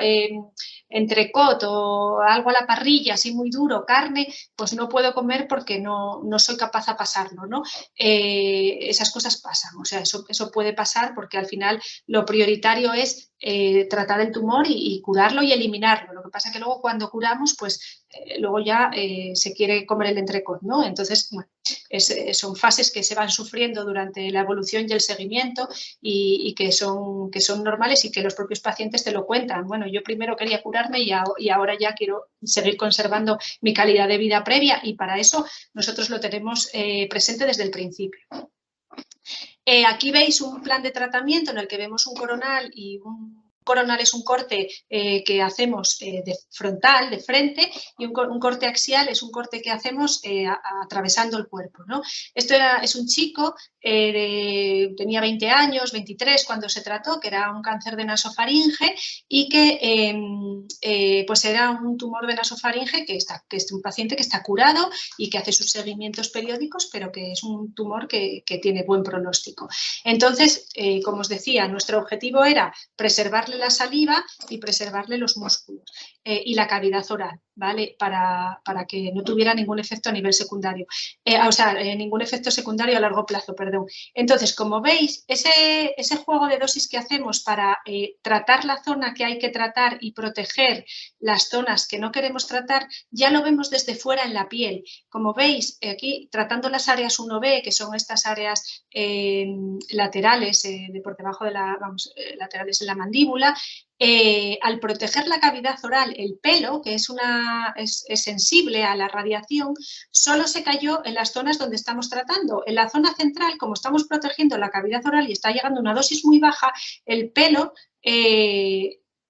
entrecot o algo a la parrilla, así muy duro, carne, pues no puedo comer porque no soy capaz de pasarlo, ¿no? Esas cosas pasan, o sea, eso puede pasar porque al final lo prioritario es tratar el tumor y curarlo y eliminarlo. Lo que pasa es que luego cuando curamos, pues luego ya se quiere comer el entrecot, ¿no? Entonces, bueno, son fases que se van sufriendo durante la evolución y el seguimiento y que son normales y que los propios pacientes te lo cuentan. Bueno, yo primero quería curarme y ahora ya quiero seguir conservando mi calidad de vida previa y para eso nosotros lo tenemos presente desde el principio. Aquí veis un plan de tratamiento en el que vemos un coronal y un coronal es un corte que hacemos de frontal, de frente, y un corte axial es un corte que hacemos atravesando el cuerpo, ¿no? Esto es un chico, tenía 20 años, 23 cuando se trató, que era un cáncer de nasofaringe y que pues era un tumor de nasofaringe que es un paciente que está curado y que hace sus seguimientos periódicos, pero que es un tumor que tiene buen pronóstico. Entonces, como os decía, nuestro objetivo era preservarle la saliva y preservarle los músculos y la cavidad oral, ¿vale? Para que no tuviera ningún efecto a nivel secundario, ningún efecto secundario a largo plazo, perdón. Entonces, como veis, ese juego de dosis que hacemos para tratar la zona que hay que tratar y proteger las zonas que no queremos tratar, ya lo vemos desde fuera en la piel. Como veis, aquí tratando las áreas 1B, que son estas áreas laterales, por debajo de laterales en la mandíbula, al proteger la cavidad oral, el pelo, que es sensible a la radiación, solo se cayó en las zonas donde estamos tratando. En la zona central, como estamos protegiendo la cavidad oral y está llegando a una dosis muy baja, el pelo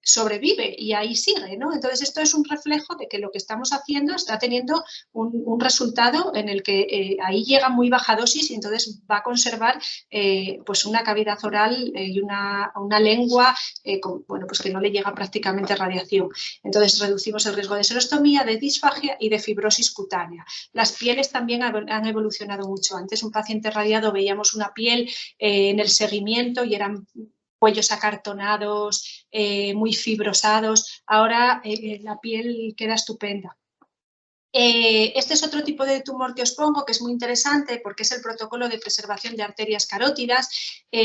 sobrevive y ahí sigue, ¿no? Entonces esto es un reflejo de que lo que estamos haciendo está teniendo un resultado en el que ahí llega muy baja dosis y entonces va a conservar pues una cavidad oral y una lengua bueno, pues que no le llega prácticamente radiación. Entonces reducimos el riesgo de serostomía, de disfagia y de fibrosis cutánea. Las pieles también han evolucionado mucho. Antes un paciente radiado veíamos una piel en el seguimiento y eran cuellos acartonados, muy fibrosados. Ahora la piel queda estupenda. Este es otro tipo de tumor que os pongo, que es muy interesante porque es el protocolo de preservación de arterias carótidas.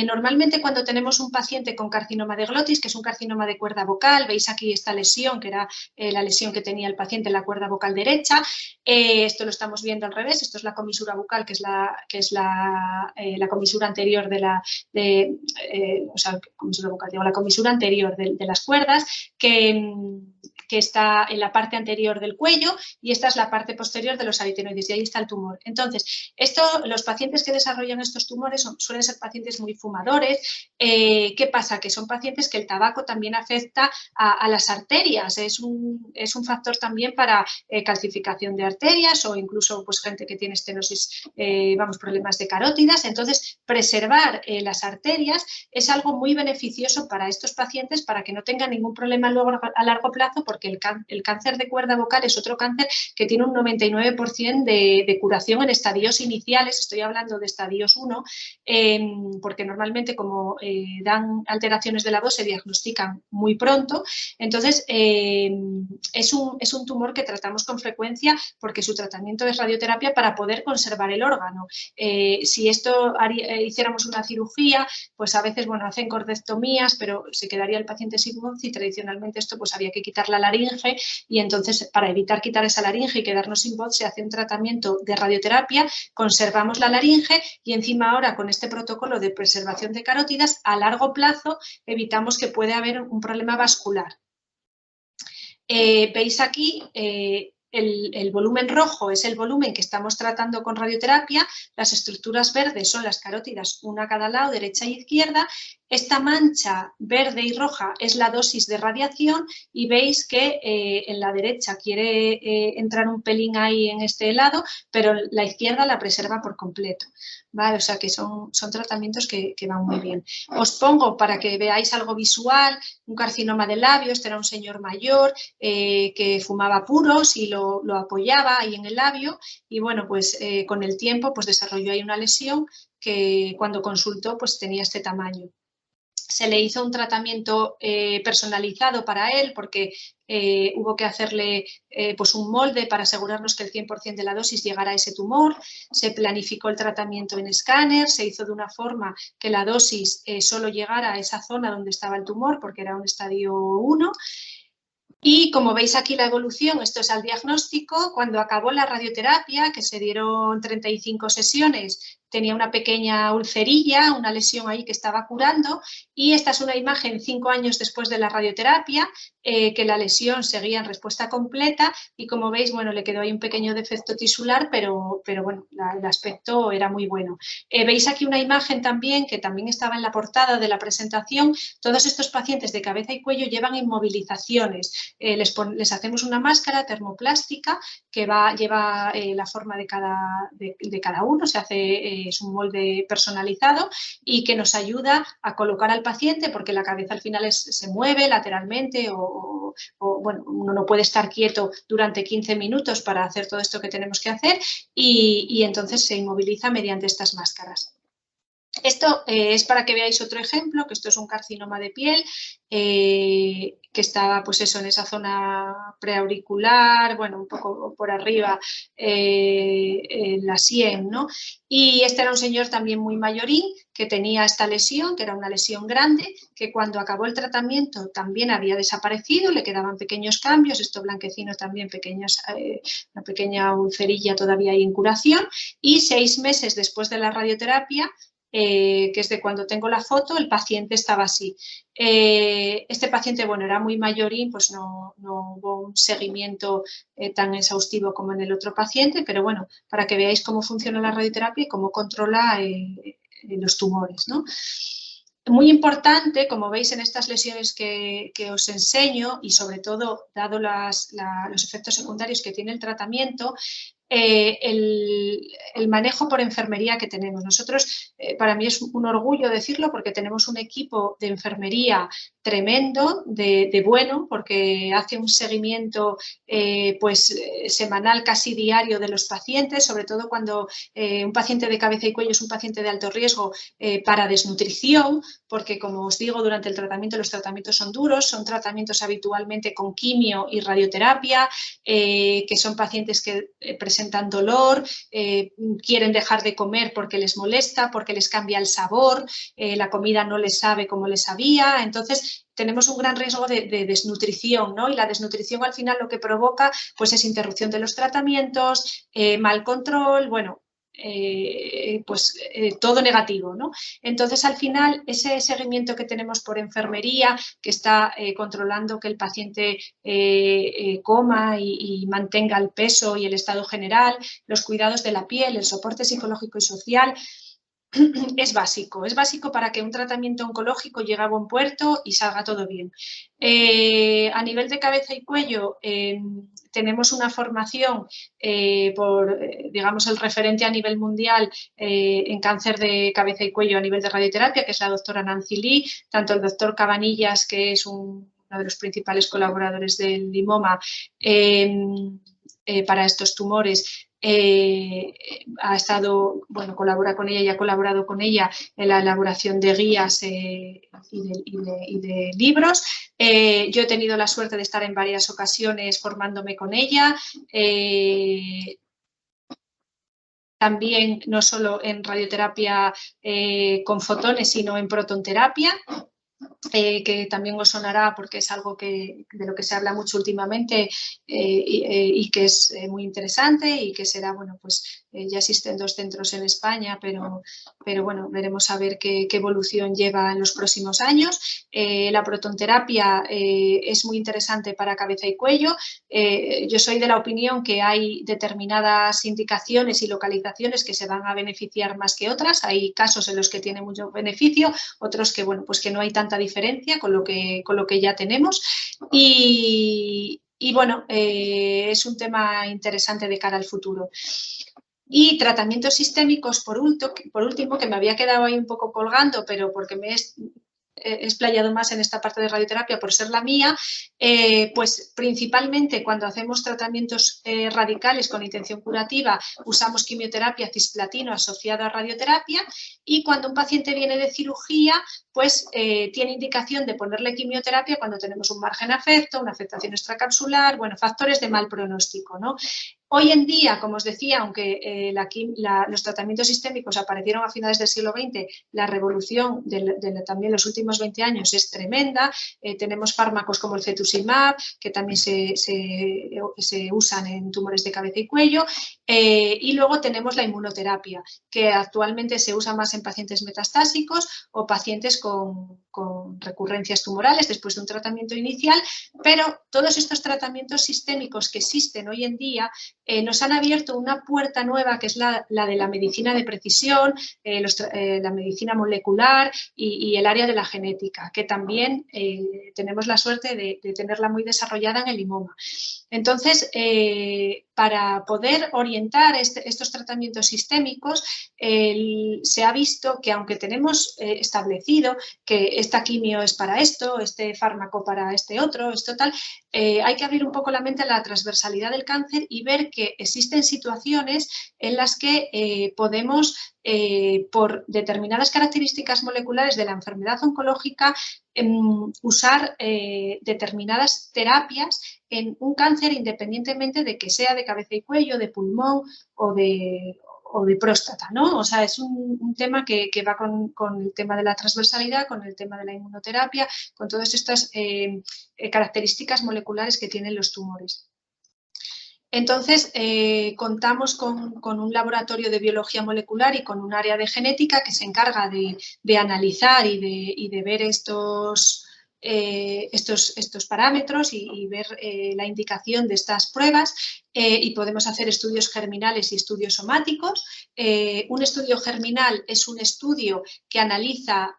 Normalmente cuando tenemos un paciente con carcinoma de glotis, que es un carcinoma de cuerda vocal, veis aquí esta lesión, que era la lesión que tenía el paciente en la cuerda vocal derecha. Esto lo estamos viendo al revés, esto es la comisura bucal, que es la comisura anterior comisura bucal, digo, la comisura anterior de las cuerdas, que está en la parte anterior del cuello, y esta es la parte posterior de los aritenoides, y ahí está el tumor. Entonces, los pacientes que desarrollan estos tumores suelen ser pacientes muy fumadores. ¿Qué pasa? Que son pacientes que el tabaco también afecta a las arterias, es un factor también para calcificación de arterias o incluso pues, gente que tiene estenosis, problemas de carótidas. Entonces, preservar las arterias es algo muy beneficioso para estos pacientes para que no tengan ningún problema luego a largo plazo, porque el cáncer de cuerda vocal es otro cáncer que tiene un 99% de curación en estadios iniciales, estoy hablando de estadios 1, porque normalmente como dan alteraciones de la voz se diagnostican muy pronto. Entonces es un tumor que tratamos con frecuencia porque su tratamiento es radioterapia para poder conservar el órgano. Si esto hiciéramos una cirugía, pues a veces hacen cordectomías, pero se quedaría el paciente sin voz y tradicionalmente esto pues había que quitar la laringe, y entonces para evitar quitar esa laringe y quedarnos sin voz se hace un tratamiento de radioterapia, conservamos la laringe y encima ahora con este protocolo de preservación de carótidas a largo plazo evitamos que pueda haber un problema vascular. Veis aquí el volumen rojo es el volumen que estamos tratando con radioterapia, las estructuras verdes son las carótidas, una a cada lado, derecha e izquierda. Esta mancha verde y roja es la dosis de radiación y veis que en la derecha quiere entrar un pelín ahí en este lado, pero la izquierda la preserva por completo. ¿Vale? O sea que son tratamientos que van muy bien. Os pongo para que veáis algo visual, un carcinoma de labio. Este era un señor mayor que fumaba puros y lo apoyaba ahí en el labio y bueno, pues con el tiempo pues desarrolló ahí una lesión que cuando consultó pues tenía este tamaño. Se le hizo un tratamiento personalizado para él porque hubo que hacerle pues un molde para asegurarnos que el 100% de la dosis llegara a ese tumor. Se planificó el tratamiento en escáner, se hizo de una forma que la dosis solo llegara a esa zona donde estaba el tumor porque era un estadio 1. Y como veis aquí la evolución, esto es al diagnóstico, cuando acabó la radioterapia, que se dieron 35 sesiones, tenía una pequeña ulcerilla, una lesión ahí que estaba curando, y esta es una imagen 5 años después de la radioterapia, que la lesión seguía en respuesta completa y como veis, bueno, le quedó ahí un pequeño defecto tisular, pero bueno, el aspecto era muy bueno. Veis aquí una imagen también, que también estaba en la portada de la presentación. Todos estos pacientes de cabeza y cuello llevan inmovilizaciones. Les hacemos una máscara termoplástica que lleva la forma de cada uno, se hace, es un molde personalizado y que nos ayuda a colocar al paciente porque la cabeza al final se mueve lateralmente o bueno, uno no puede estar quieto durante 15 minutos para hacer todo esto que tenemos que hacer y entonces se inmoviliza mediante estas máscaras. Esto es para que veáis otro ejemplo, que esto es un carcinoma de piel que estaba pues eso, en esa zona preauricular, bueno, un poco por arriba, en la sien, ¿no? Y este era un señor también muy mayorín que tenía esta lesión, que era una lesión grande, que cuando acabó el tratamiento también había desaparecido, le quedaban pequeños cambios, esto blanquecino también, una pequeña ulcerilla todavía ahí en curación, y 6 meses después de la radioterapia, que es de cuando tengo la foto, el paciente estaba así. Este paciente, bueno, era muy mayorín, pues no hubo un seguimiento tan exhaustivo como en el otro paciente, pero bueno, para que veáis cómo funciona la radioterapia y cómo controla los tumores, ¿no? Muy importante, como veis en estas lesiones que os enseño, y sobre todo dado los efectos secundarios que tiene el tratamiento, el manejo por enfermería que tenemos. Nosotros, para mí es un orgullo decirlo, porque tenemos un equipo de enfermería tremendo, de bueno, porque hace un seguimiento semanal, casi diario, de los pacientes, sobre todo cuando un paciente de cabeza y cuello es un paciente de alto riesgo para desnutrición, porque, como os digo, durante el tratamiento los tratamientos son duros, son tratamientos habitualmente con quimio y radioterapia, que son pacientes que presentan dolor, quieren dejar de comer porque les molesta, porque les cambia el sabor, la comida no les sabe como les sabía, entonces tenemos un gran riesgo de desnutrición, ¿no? Y la desnutrición al final lo que provoca pues es interrupción de los tratamientos, mal control, bueno, todo negativo, ¿no? Entonces, al final, ese seguimiento que tenemos por enfermería, que está controlando que el paciente coma y mantenga el peso y el estado general, los cuidados de la piel, el soporte psicológico y social, es básico para que un tratamiento oncológico llegue a buen puerto y salga todo bien. A nivel de cabeza y cuello, tenemos una formación digamos, el referente a nivel mundial en cáncer de cabeza y cuello a nivel de radioterapia, que es la doctora Nancy Lee, tanto el doctor Cabanillas, que es uno de los principales colaboradores del Lymoma para estos tumores, ha estado, bueno, colabora con ella y ha colaborado con ella en la elaboración de guías y de libros. Yo he tenido la suerte de estar en varias ocasiones formándome con ella. También no solo en radioterapia con fotones, sino en protonterapia. Que también os sonará porque es algo de lo que se habla mucho últimamente y que es muy interesante y que será, bueno, pues ya existen 2 centros en España, pero bueno, veremos a ver qué evolución lleva en los próximos años. La protonterapia es muy interesante para cabeza y cuello. Yo soy de la opinión que hay determinadas indicaciones y localizaciones que se van a beneficiar más que otras. Hay casos en los que tiene mucho beneficio, otros que, bueno, pues que no hay tanta diferencia con lo que ya tenemos y bueno, es un tema interesante de cara al futuro. Y tratamientos sistémicos, por último, que me había quedado ahí un poco colgando, pero porque me he explayado más en esta parte de radioterapia por ser la mía, pues principalmente cuando hacemos tratamientos radicales con intención curativa usamos quimioterapia cisplatino asociado a radioterapia, y cuando un paciente viene de cirugía pues tiene indicación de ponerle quimioterapia cuando tenemos un margen afecto, una afectación extracapsular, bueno, factores de mal pronóstico, ¿no? Hoy en día, como os decía, aunque los tratamientos sistémicos aparecieron a finales del siglo XX, la revolución de también los últimos 20 años es tremenda. Tenemos fármacos como el cetuximab, que también se usan en tumores de cabeza y cuello, y luego tenemos la inmunoterapia, que actualmente se usa más en pacientes metastásicos o pacientes con recurrencias tumorales después de un tratamiento inicial, pero todos estos tratamientos sistémicos que existen hoy en día nos han abierto una puerta nueva, que es la de la medicina de precisión, la medicina molecular y el área de la genética, que también tenemos la suerte de tenerla muy desarrollada en el Lymoma. Entonces, para poder orientar estos tratamientos sistémicos, se ha visto que aunque tenemos establecido que esta quimio es para esto, este fármaco para este otro, esto tal, hay que abrir un poco la mente a la transversalidad del cáncer y ver que existen situaciones en las que podemos, por determinadas características moleculares de la enfermedad oncológica, usar determinadas terapias en un cáncer independientemente de que sea de cabeza y cuello, de pulmón o de próstata, ¿no? O sea, es un tema que va con el tema de la transversalidad, con el tema de la inmunoterapia, con todas estas características moleculares que tienen los tumores. Entonces, contamos con un laboratorio de biología molecular y con un área de genética que se encarga de analizar y de ver estos estos parámetros y ver la indicación de estas pruebas, y podemos hacer estudios germinales y estudios somáticos. Un estudio germinal es un estudio que analiza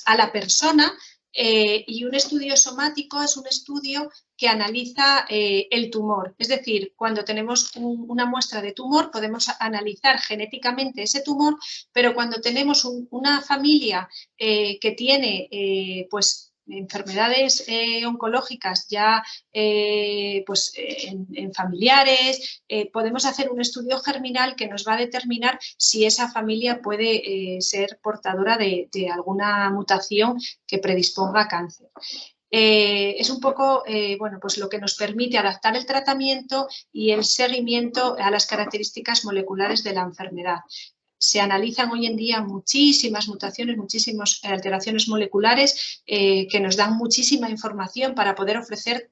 a la persona, y un estudio somático es un estudio que analiza el tumor. Es decir, cuando tenemos una muestra de tumor podemos analizar genéticamente ese tumor, pero cuando tenemos una familia que tiene pues enfermedades oncológicas ya en familiares, podemos hacer un estudio germinal que nos va a determinar si esa familia puede ser portadora de alguna mutación que predisponga a cáncer. Es un poco bueno, pues lo que nos permite adaptar el tratamiento y el seguimiento a las características moleculares de la enfermedad. Se analizan hoy en día muchísimas mutaciones, muchísimas alteraciones moleculares que nos dan muchísima información para poder ofrecer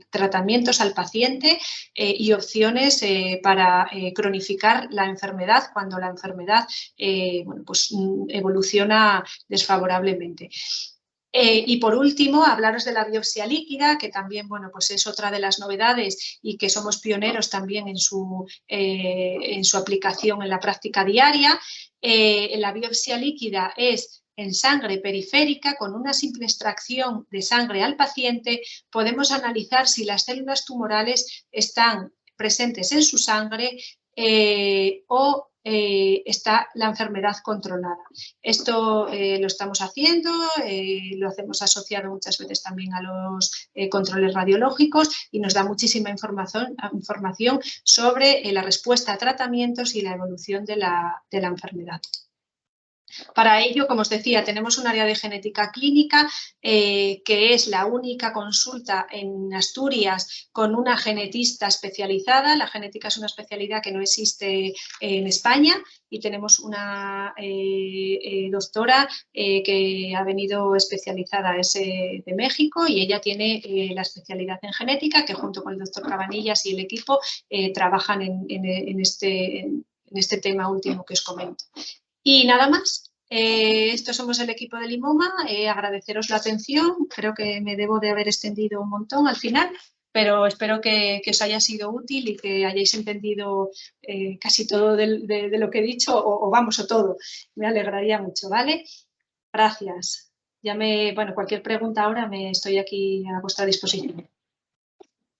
tratamientos al paciente y opciones para cronificar la enfermedad cuando la enfermedad bueno, pues, evoluciona desfavorablemente. Y por último, hablaros de la biopsia líquida, que también bueno, pues es otra de las novedades y que somos pioneros también en su aplicación en la práctica diaria. La biopsia líquida es en sangre periférica, con una simple extracción de sangre al paciente, podemos analizar si las células tumorales están presentes en su sangre o está la enfermedad controlada. Esto lo estamos haciendo, lo hacemos asociado muchas veces también a los controles radiológicos y nos da muchísima información sobre la respuesta a tratamientos y la evolución de la enfermedad. Para ello, como os decía, tenemos un área de genética clínica que es la única consulta en Asturias con una genetista especializada. La genética es una especialidad que no existe en España y tenemos una doctora que ha venido especializada, es de México, y ella tiene la especialidad en genética, que junto con el doctor Cabanillas y el equipo trabajan en este tema último que os comento. Y nada más. Estos somos el equipo de Lymoma. Agradeceros la atención. Creo que me debo de haber extendido un montón al final, pero espero que os haya sido útil y que hayáis entendido casi todo de lo que he dicho, o todo. Me alegraría mucho, ¿vale? Gracias. Bueno, cualquier pregunta ahora estoy aquí a vuestra disposición.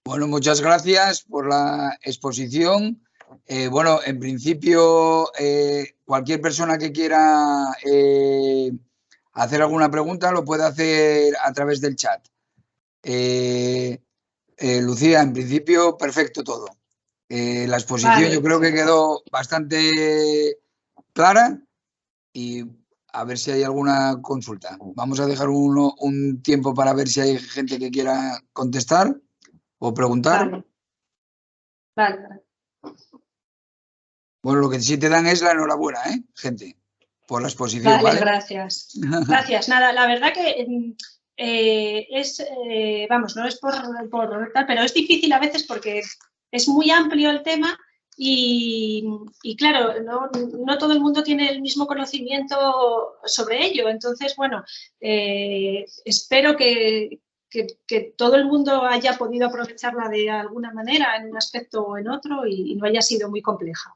Bueno, muchas gracias por la exposición. Bueno, en principio, cualquier persona que quiera hacer alguna pregunta lo puede hacer a través del chat. Lucía, en principio, perfecto todo. La exposición vale. Yo creo que quedó bastante clara y a ver si hay alguna consulta. Vamos a dejar un tiempo para ver si hay gente que quiera contestar o preguntar. Vale. Bueno, lo que sí te dan es la enhorabuena, gente, por la exposición. Vale, gracias. Gracias. Nada, la verdad que vamos, no es por tal, pero es difícil a veces porque es muy amplio el tema y claro, no todo el mundo tiene el mismo conocimiento sobre ello. Entonces, bueno, espero que todo el mundo haya podido aprovecharla de alguna manera en un aspecto o en otro y no haya sido muy compleja.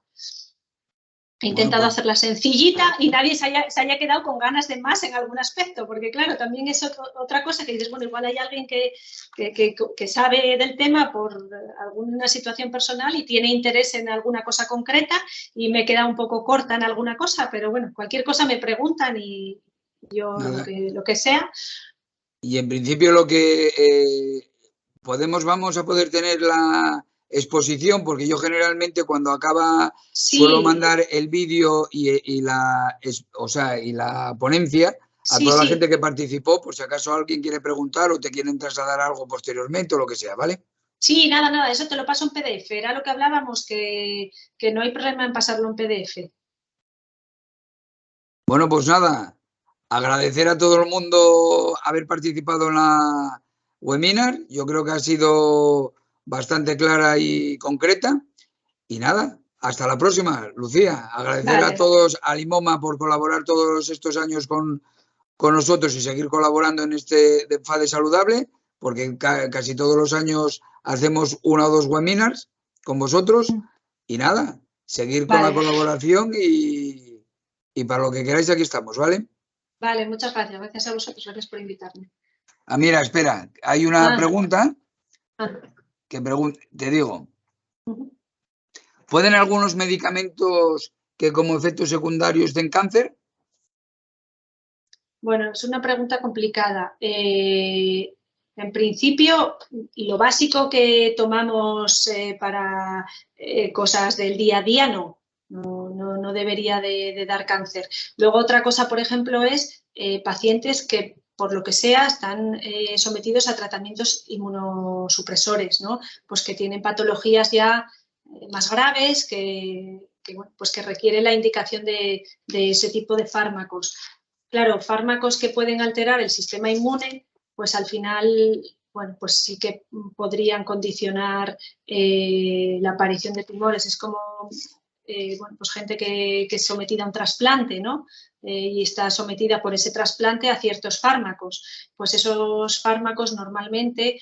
He intentado hacerla sencillita y nadie se haya quedado con ganas de más en algún aspecto, porque claro, también es otra cosa que dices, bueno, igual hay alguien que sabe del tema por alguna situación personal y tiene interés en alguna cosa concreta y me queda un poco corta en alguna cosa, pero bueno, cualquier cosa me preguntan y yo lo que sea. Y en principio lo que vamos a poder tener la exposición, porque yo generalmente cuando acaba suelo mandar el vídeo y la ponencia a toda la gente que participó, por si acaso alguien quiere preguntar o te quieren trasladar algo posteriormente o lo que sea, ¿vale? Sí, nada, eso te lo paso en PDF. Era lo que hablábamos, que no hay problema en pasarlo en PDF. Bueno, pues nada, agradecer a todo el mundo haber participado en la webinar. Yo creo que ha sido bastante clara y concreta. Y nada, hasta la próxima, Lucía. Agradecer a todos, a Lymoma, por colaborar todos estos años con con nosotros y seguir colaborando en este de FADE Saludable, porque casi todos los años hacemos 1 o 2 webinars con vosotros y nada, seguir con la colaboración y para lo que queráis aquí estamos, ¿vale? Vale, muchas gracias. Gracias a vosotros, gracias por invitarme. Ah, mira, espera, hay una pregunta que te digo. ¿Pueden algunos medicamentos que como efectos secundarios den cáncer? Bueno, es una pregunta complicada. En principio, lo básico que tomamos para cosas del día a día no debería de dar cáncer. Luego otra cosa, por ejemplo, es pacientes que por lo que sea están sometidos a tratamientos inmunosupresores, ¿no? Pues que tienen patologías ya más graves bueno, pues que requiere la indicación de ese tipo de fármacos. Claro, fármacos que pueden alterar el sistema inmune, pues al final, bueno, pues sí que podrían condicionar la aparición de tumores. Es como, bueno, pues gente que es sometida a un trasplante, ¿no? Y está sometida por ese trasplante a ciertos fármacos. Pues esos fármacos normalmente,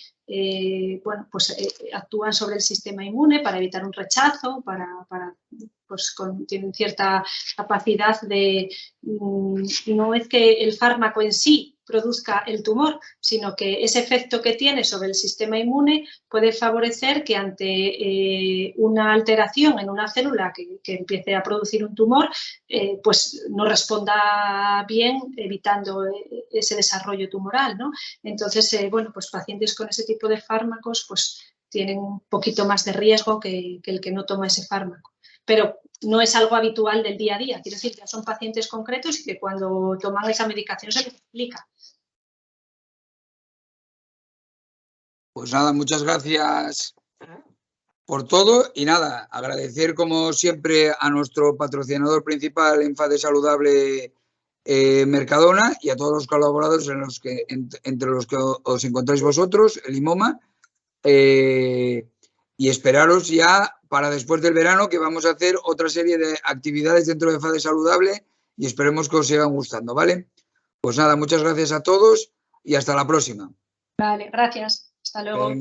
bueno, pues actúan sobre el sistema inmune para evitar un rechazo, pues tienen cierta capacidad de, no es que el fármaco en sí produzca el tumor, sino que ese efecto que tiene sobre el sistema inmune puede favorecer que ante una alteración en una célula que empiece a producir un tumor, pues no responda bien, evitando ese desarrollo tumoral, ¿no? Entonces, bueno, pues pacientes con ese tipo de fármacos pues tienen un poquito más de riesgo que el que no toma ese fármaco. Pero no es algo habitual del día a día, quiero decir, ya son pacientes concretos y que cuando toman esa medicación se les explica. Pues nada, muchas gracias por todo y nada, agradecer como siempre a nuestro patrocinador principal en FADE Saludable, Mercadona, y a todos los colaboradores entre los que os encontráis vosotros, el IMOMA, y esperaros ya para después del verano, que vamos a hacer otra serie de actividades dentro de FADE Saludable y esperemos que os sigan gustando, ¿vale? Pues nada, muchas gracias a todos y hasta la próxima. Vale, gracias. Hasta luego. Venga.